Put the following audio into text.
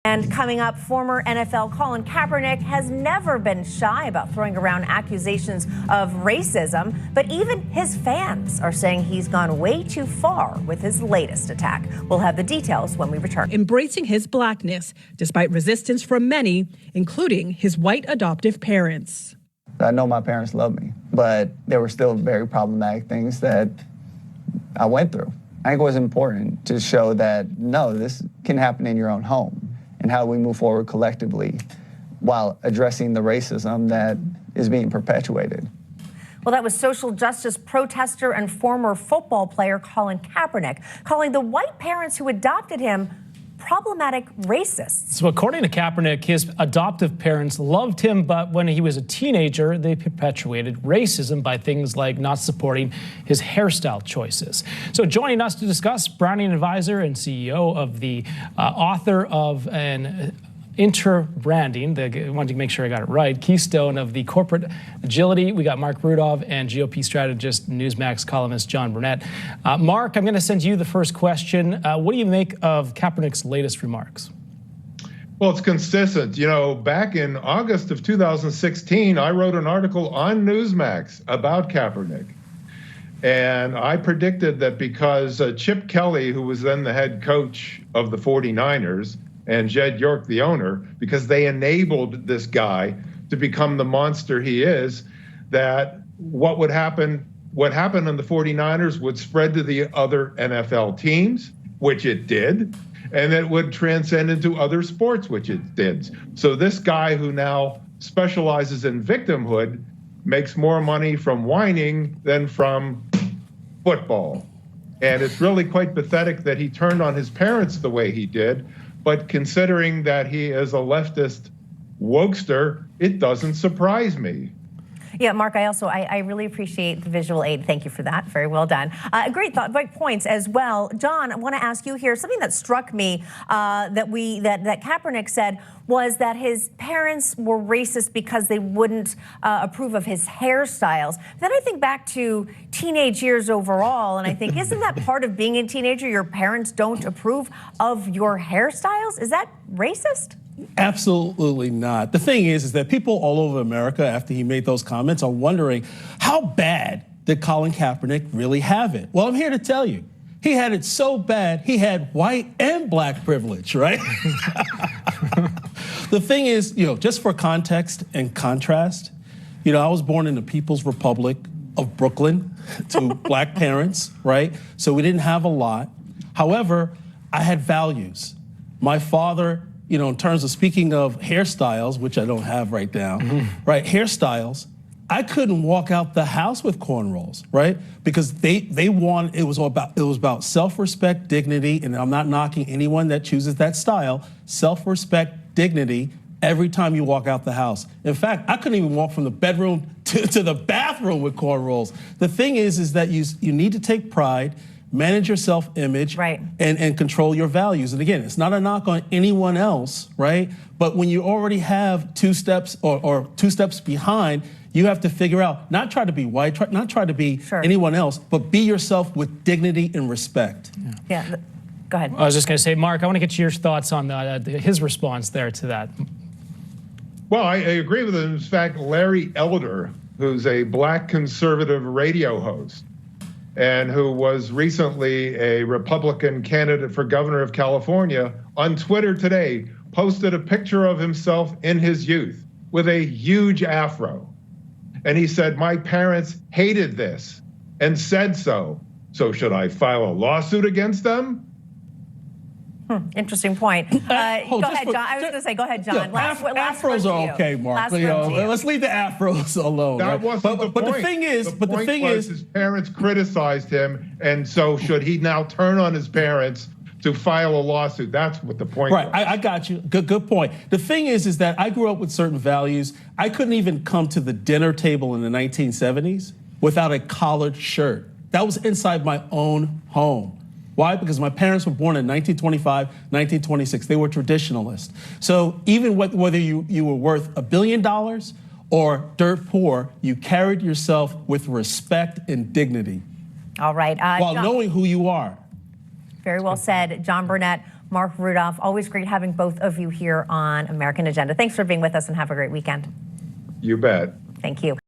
And coming up, former NFL Colin Kaepernick has never been shy about throwing around accusations of racism, but even his fans are saying he's gone way too far with his latest attack. We'll have the details when we return. Embracing his blackness, despite resistance from many, including his white adoptive parents. I know my parents love me, but there were still very problematic things that I went through. I think it was important to show that, no, this can happen in your own home, and how we move forward collectively while addressing the racism that is being perpetuated. Well, that was social justice protester and former football player Colin Kaepernick, calling the white parents who adopted him problematic racists. So according to Kaepernick, his adoptive parents loved him, but when he was a teenager, they perpetuated racism by things like not supporting his hairstyle choices. So joining us to discuss, Browning advisor and CEO of the author of an Inter-branding, I wanted to make sure I got it right, keystone of the corporate agility. We got Marc Rudov and GOP strategist, Newsmax columnist John Burnett. Marc, I'm going to send you the first question. What do you make of Kaepernick's latest remarks? Well, it's consistent. You know, back in August of 2016, I wrote an article on Newsmax about Kaepernick. And I predicted that because Chip Kelly, who was then the head coach of the 49ers, and Jed York, the owner, because they enabled this guy to become the monster he is, that what happened in the 49ers would spread to the other NFL teams, which it did, and it would transcend into other sports, which it did. So this guy who now specializes in victimhood makes more money from whining than from football. And it's really quite pathetic that he turned on his parents the way he did. But considering that he is a leftist wokester, it doesn't surprise me. Yeah, Marc, I really appreciate the visual aid. Thank you for that. Very well done. Great thought, great points as well. John, I want to ask you here, something that struck me that Kaepernick said was that his parents were racist because they wouldn't approve of his hairstyles. Then I think back to teenage years overall, and I think, isn't that part of being a teenager? Your parents don't approve of your hairstyles? Is that racist? Absolutely not. The thing is that people all over America, after he made those comments, are wondering, how bad did Colin Kaepernick really have it? Well, I'm here to tell you, he had it so bad, he had white and black privilege, right? The thing is, you know, just for context and contrast, you know, I was born in the People's Republic of Brooklyn to black parents, right? So we didn't have a lot. However, I had values. My father, you know, in terms of speaking of hairstyles, which I don't have right now, right? Hairstyles, I couldn't walk out the house with cornrows, right? Because they want, it was about self-respect, dignity, and I'm not knocking anyone that chooses that style, self-respect, dignity, every time you walk out the house. In fact, I couldn't even walk from the bedroom to the bathroom with cornrows. The thing is that you need to take pride, manage your self-image, right, and control your values. And again, it's not a knock on anyone else, right? But when you already have two steps or 2 steps behind, you have to figure out, not try to be white, not try to be anyone else, but be yourself with dignity and respect. Yeah. Go ahead. I was just going to say, Marc, I want to get your thoughts on his response there to that. Well, I agree with him. In fact, Larry Elder, who's a black conservative radio host, and who was recently a Republican candidate for governor of California, on Twitter today posted a picture of himself in his youth with a huge afro. And he said, "My parents hated this and said so. So should I file a lawsuit against them?" Interesting point. Go ahead, John. I was going to say, go ahead, John. Afros are okay, Marc. Let's leave the afros alone. That wasn't the point. But the thing is, his parents criticized him, and so should he now turn on his parents to file a lawsuit? That's what the point was. Right, I got you. Good point. The thing is that I grew up with certain values. I couldn't even come to the dinner table in the 1970s without a collared shirt. That was inside my own home. Why? Because my parents were born in 1925, 1926. They were traditionalists. So even whether you were worth $1 billion or dirt poor, you carried yourself with respect and dignity. All right. While knowing who you are. Very well said, John Burnett. Marc Rudov. Always great having both of you here on American Agenda. Thanks for being with us and have a great weekend. You bet. Thank you.